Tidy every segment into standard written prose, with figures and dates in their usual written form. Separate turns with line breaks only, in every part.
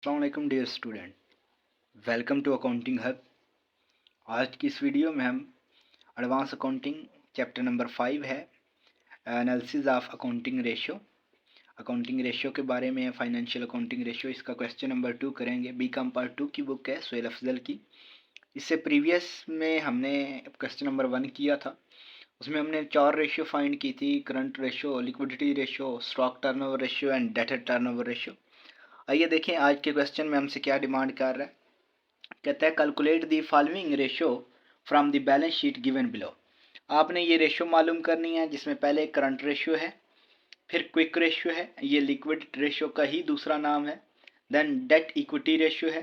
अस्सलाम वालेकुम dear student, welcome to accounting hub. आज की इस वीडियो में हम एडवांस अकाउंटिंग चैप्टर नंबर 5 है एनालिसिस ऑफ अकाउंटिंग रेशियो के बारे में। फाइनेंशियल अकाउंटिंग रेशियो, इसका क्वेश्चन नंबर 2 करेंगे। बीकॉम पार्ट 2 की बुक है सुहेल अफजल की। इससे प्रीवियस में हमने क्वेश्चन नंबर 1 किया था, उसमें हमने 4 रेशियो फाइंड की थी: current ratio, liquidity ratio, stock turnover ratio and debtor turnover ratio. आइए देखें आज के क्वेश्चन में हमसे क्या डिमांड कर रहा है। कहता है calculate the following ratio from the balance sheet given below. आपने ये रेशियो मालूम करनी है जिसमें पहले करंट रेशियो है, फिर क्विक रेशियो है, ये लिक्विड रेशियो का ही दूसरा नाम है, देन डेट इक्विटी रेशियो है,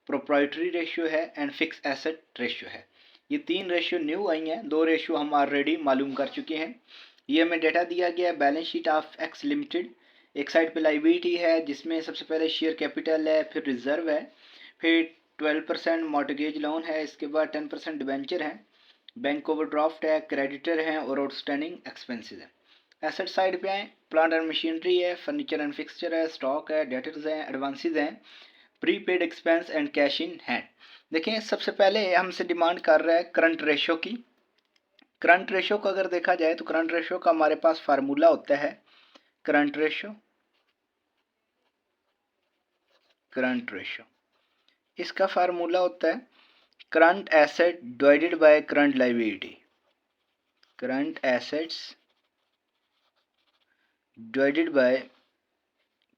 प्रोप्राइटरी रेशियो है एंड फिक्स एसेट रेशियो है। ये 3 रेशियो न्यू आई हैं, 2 रेशियो हम ऑलरेडी मालूम कर चुके हैं। ये हमें डेटा दिया गया है balance sheet of x limited. एक साइड पे लाइबिलिटी है जिसमें सबसे पहले शेयर कैपिटल है, फिर रिजर्व है, फिर 12% मॉर्टगेज लोन है, इसके बाद 10% डिबेंचर है, बैंक ओवरड्राफ्ट है, क्रेडिटर है और आउटस्टैंडिंग एक्सपेंसेस है। एसेट साइड पे आए, प्लांट एंड मशीनरी है, फर्नीचर एंड फिक्सचर है, स्टॉक है, डेटर्स हैं, एडवांसेस हैं, prepaid expense and cash in hand. देखें सबसे पहले हमसे डिमांड कर रहा है करंट रेशियो की। करंट रेशियो को अगर देखा जाए तो करंट रेशियो का हमारे पास फार्मूला होता है करंट रेशियो। इसका फार्मूला होता है current asset divided by current liability. Current assets divided by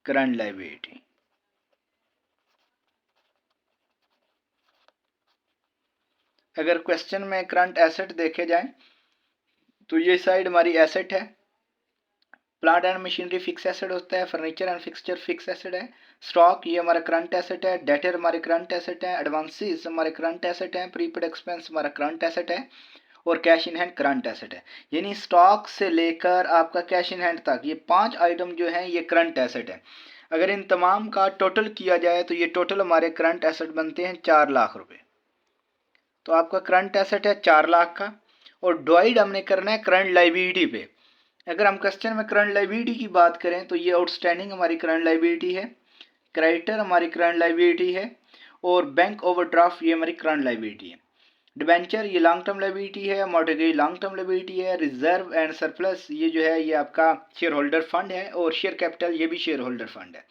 current liability. अगर क्वेश्चन में करंट एसेट देखे जाए तो ये साइड हमारी एसेट है, plant and machinery fix asset होता है, furniture and fixture fix asset है, स्टॉक ये हमारा करंट एसेट है, डेटर हमारे करंट एसेट है, एडवांसेस हमारे करंट एसेट है, प्रीपेड एक्सपेंस हमारा करंट एसेट है और cash in hand current asset है। यानी स्टॉक से लेकर आपका कैश इन हैंड तक ये 5 आइटम जो हैं ये करंट एसेट है। अगर इन तमाम का टोटल किया जाए तो ये टोटल हमारे करंट एसेट बनते हैं 4 लाख रुपए। तो आपका करंट एसेट है 4 लाख का और डिवाइड हमने करना है करंट लायबिलिटी पे। अगर हम क्वेश्चन में करंट लायबिलिटी की बात करें तो ये आउटस्टैंडिंग हमारी करंट लायबिलिटी है, क्रेडिटर हमारी करंट लायबिलिटी है और बैंक ओवरड्राफ्ट ये हमारी करंट लायबिलिटी है। डिबेंचर ये लॉन्ग टर्म लायबिलिटी है, मॉर्टगेज लॉन्ग टर्म लायबिलिटी है, रिजर्व एंड सरप्लस ये जो है ये आपका शेयर होल्डर फंड है और शेयर कैपिटल ये भी शेयर होल्डर फंड है।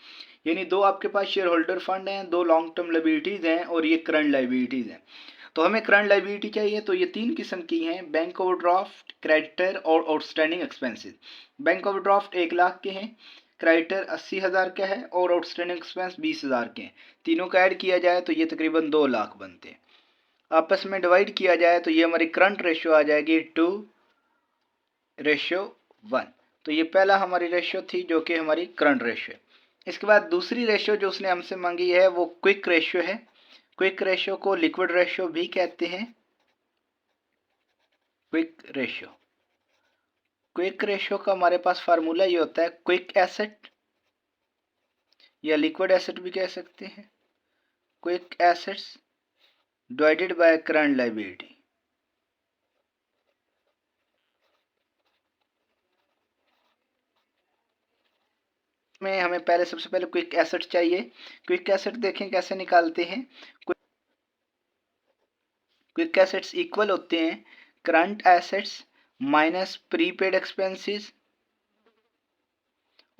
यानी 2 आपके पास शेयर होल्डर फंड हैं, 2 लॉन्ग टर्म लायबिलिटीज हैं और ये करंट लायबिलिटीज हैं। तो हमें करंट लायबिलिटी चाहिए तो ये 3 किस्म की हैं: बैंक ओवरड्राफ्ट, क्रेडिटर और outstanding expenses. Bank overdraft 1 lakh के हैं, क्रेडिटर 80,000 का है और आउटस्टैंडिंग एक्सपेंस 20,000 के हैं। तीनों का ऐड किया जाए तो ये तकरीबन 2 लाख बनते हैं। आपस में डिवाइड किया जाए तो ये हमारी करंट रेशियो आ जाएगी 2:1। तो ये पहला हमारी रेशियो थी जो कि हमारी करंट रेशियो है। इसके बाद दूसरी रेशियो जो उसने हमसे मांगी है वो क्विक रेशियो है। क्विक रेशियो को लिक्विड रेशियो भी कहते हैं। क्विक रेशियो का हमारे पास फार्मूला ये होता है क्विक एसेट या लिक्विड एसेट भी कह सकते हैं, quick assets divided by current liability. में हमें पहले सबसे पहले क्विक एसेट चाहिए। क्विक एसेट देखें कैसे निकालते हैं। क्विक एसेट्स इक्वल होते हैं current assets minus prepaid expenses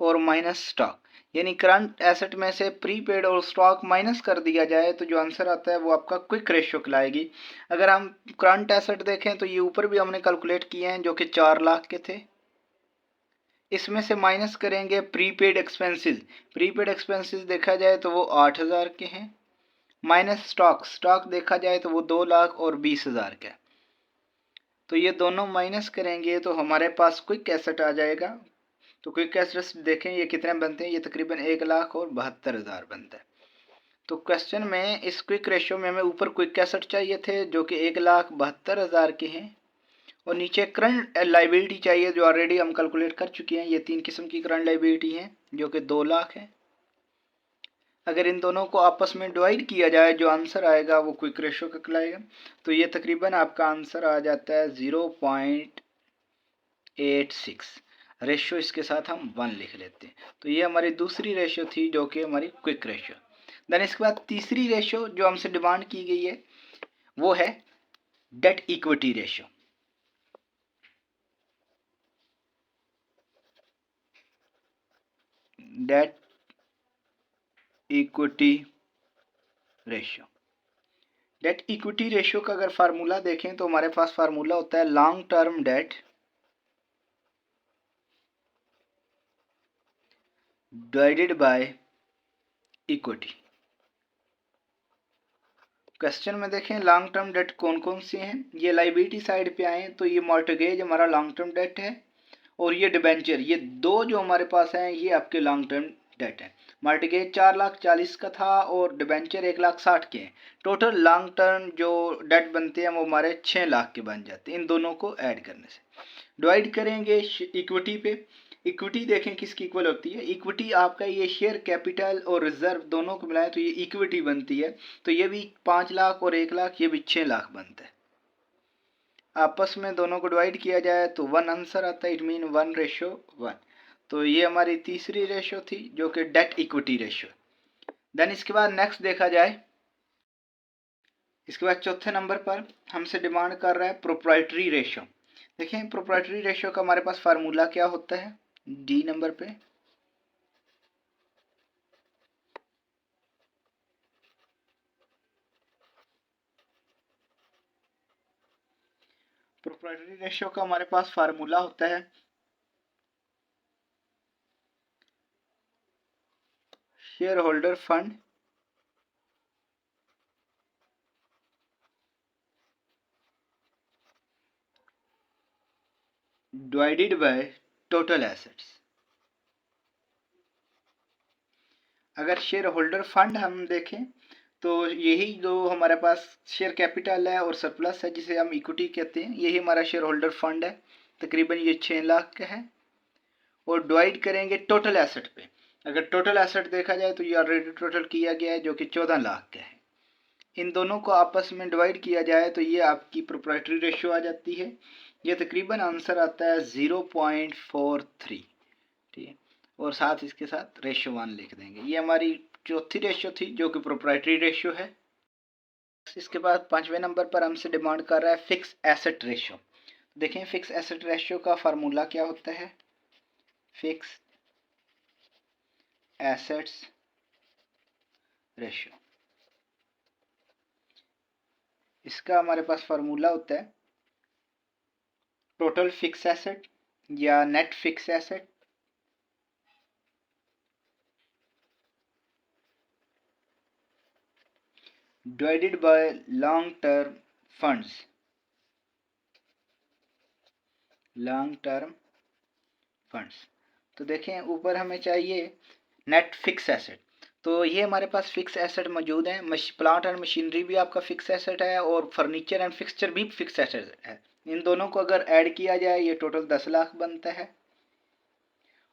और माइनस स्टॉक। यानी करंट एसेट में से प्रीपेड और स्टॉक माइनस कर दिया जाए तो जो आंसर आता है वो आपका क्विक रेशियो कहलाएगी। अगर हम करंट एसेट देखें तो ये ऊपर भी हमने कैलकुलेट किए हैं जो कि 4 लाख के थे। इसमें से माइनस करेंगे प्रीपेड एक्सपेंसेस। प्रीपेड एक्सपेंसेस देखा जाए तो वो 8,000 के हैं, माइनस स्टॉक देखा जाए तो वो 2 लाख और 20,000 का। तो ये दोनों माइनस करेंगे तो हमारे पास क्विक एसेट आ जाएगा। तो क्विक एसेट्स देखें ये कितने बनते हैं, ये तकरीबन 1 लाख और 72,000 बनता है। तो क्वेश्चन में इस क्विक रेशियो में हमें ऊपर क्विक एसेट चाहिए थे जो कि 1,72,000 के हैं और नीचे करंट लायबिलिटी चाहिए जो ऑलरेडी हम कैलकुलेट कर चुके हैं। ये 3 किस्म की करंट लायबिलिटी हैं जो कि 2 लाख है। अगर इन दोनों को आपस में डिवाइड किया जाए जो आंसर आएगा वो क्विक रेशियो का कहलाएगा। तो ये तकरीबन आपका आंसर आ जाता है 0.86। रेशियो इसके साथ हम 1 लिख लेते हैं। तो ये हमारी दूसरी रेशियो थी जो कि हमारी क्विक रेशियो। देन इसके बाद तीसरी रेशो जो हमसे डिमांड की गई है वो है debt equity ratio. Debt equity ratio, debt equity ratio का अगर फार्मूला देखें तो हमारे पास फार्मूला होता है long term debt divided by equity. Question में देखें लॉन्ग टर्म डेट कौन कौन सी हैं। ये लाइबिलिटी साइड पे आए तो ये मॉर्टगेज हमारा लॉन्ग टर्म डेट है और ये डिबेंचर, ये दो जो हमारे पास हैं ये आपके लॉन्ग टर्म डेट है। मॉर्टगेज 4,40,000 का था और डिबेंचर 1,60,000 के हैं। टोटल लॉन्ग टर्म जो डेट बनते हैं वो हमारे 6 लाख के बन जाते हैं इन दोनों को ऐड करने से। डिवाइड करेंगे इक्विटी पे। इक्विटी देखें किसकी इक्वल होती है। इक्विटी आपका ये शेयर कैपिटल और रिजर्व दोनों को मिलाएं तो ये इक्विटी बनती है। तो ये भी 5 लाख और 1 लाख, ये भी 6 लाख बनता है। आपस में दोनों को डिवाइड किया जाए तो 1 आंसर आता है, इट मीन 1:1। तो ये हमारी तीसरी रेशो थी जो कि डेट इक्विटी रेशो। देन इसके बाद नेक्स्ट देखा जाए, इसके बाद चौथे नंबर पर हमसे डिमांड कर रहा है प्रोप्राइटरी रेशो। देखें प्रोप्राइटरी रेशो का हमारे पास फार्मूला क्या होता है, डी नंबर पे। प्रोप्राइटरी रेशो का हमारे पास फार्मूला होता है share holder fund divided by total assets. अगर शेयर होल्डर फंड हम देखें तो यही जो हमारे पास शेयर कैपिटल है और सरप्लस है जिसे हम इक्विटी कहते हैं, यही हमारा शेयर होल्डर फंड है। तकरीबन ये 6 लाख का है। और डिवाइड करेंगे टोटल एसेट पे। अगर टोटल एसेट देखा जाए तो ये ऑलरेडी टोटल किया गया है जो कि 14 लाख का है। इन दोनों को आपस में डिवाइड किया जाए तो ये आपकी प्रोप्राइटरी रेशियो आ जाती है। ये तकरीबन आंसर आता है 0.43। ठीक है, और साथ इसके साथ रेशियो 1 लिख देंगे। ये हमारी चौथी रेशियो थी जो कि प्रोप्राइटरी रेशियो है। इसके बाद 5वें नंबर पर हमसे डिमांड कर रहा है फिक्स एसेट रेशियो। देखें फिक्स एसेट रेशियो का फार्मूला क्या होता है, फिक्स एसेट्स रेशियो। इसका हमारे पास फार्मूला होता है टोटल फिक्स एसेट या net fix asset divided by long term funds. Long term funds. तो देखें ऊपर हमें चाहिए नेट फिक्स एसेट, तो ये हमारे पास फिक्स एसेट मौजूद है। प्लांट एंड मशीनरी भी आपका फिक्स एसेट है और फर्नीचर एंड फिक्सचर भी फिक्स एसेट है। इन दोनों को अगर ऐड किया जाए ये टोटल 10 लाख बनता है।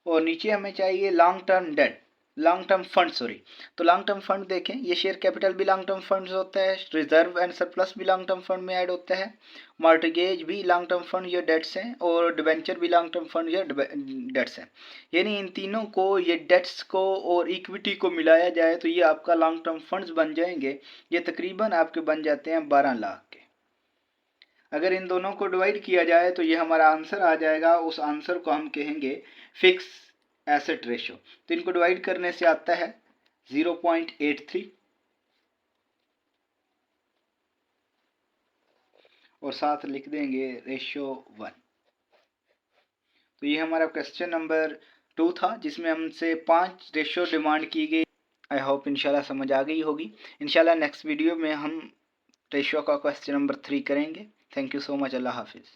और नीचे हमें चाहिए long term debt, long term fund sorry. तो लॉन्ग टर्म फंड देखें ये शेयर कैपिटल भी लॉन्ग टर्म फंड होता है, रिजर्व एंड सरप्लस भी लॉन्ग टर्म फंड में ऐड होता है, मॉर्टगेज भी लॉन्ग टर्म फंड या डेट्स हैं और डिबेंचर भी लॉन्ग टर्म फंड या डेट्स हैं। यानी इन तीनों को, ये डेट्स को और इक्विटी को मिलाया जाए तो ये आपका लॉन्ग टर्म फंड्स बन जाएंगे। ये तकरीबन आपके बन जाते हैं 12 लाख के। अगर इन दोनों को डिवाइड किया जाए तो ये हमारा आंसर आ जाएगा। उस आंसर को हम कहेंगे फिक्स एसेट रेशो। तो इनको डिवाइड करने से आता है 0.83 और साथ लिख देंगे रेशियो 1। तो ये हमारा क्वेश्चन नंबर 2 था जिसमें हमसे 5 रेशियो डिमांड की गई। आई होप इंशाल्लाह समझ आ गई होगी। इंशाल्लाह नेक्स्ट वीडियो में हम रेशियो का क्वेश्चन नंबर 3 करेंगे। Thank you so much. अल्लाह हाफिज़।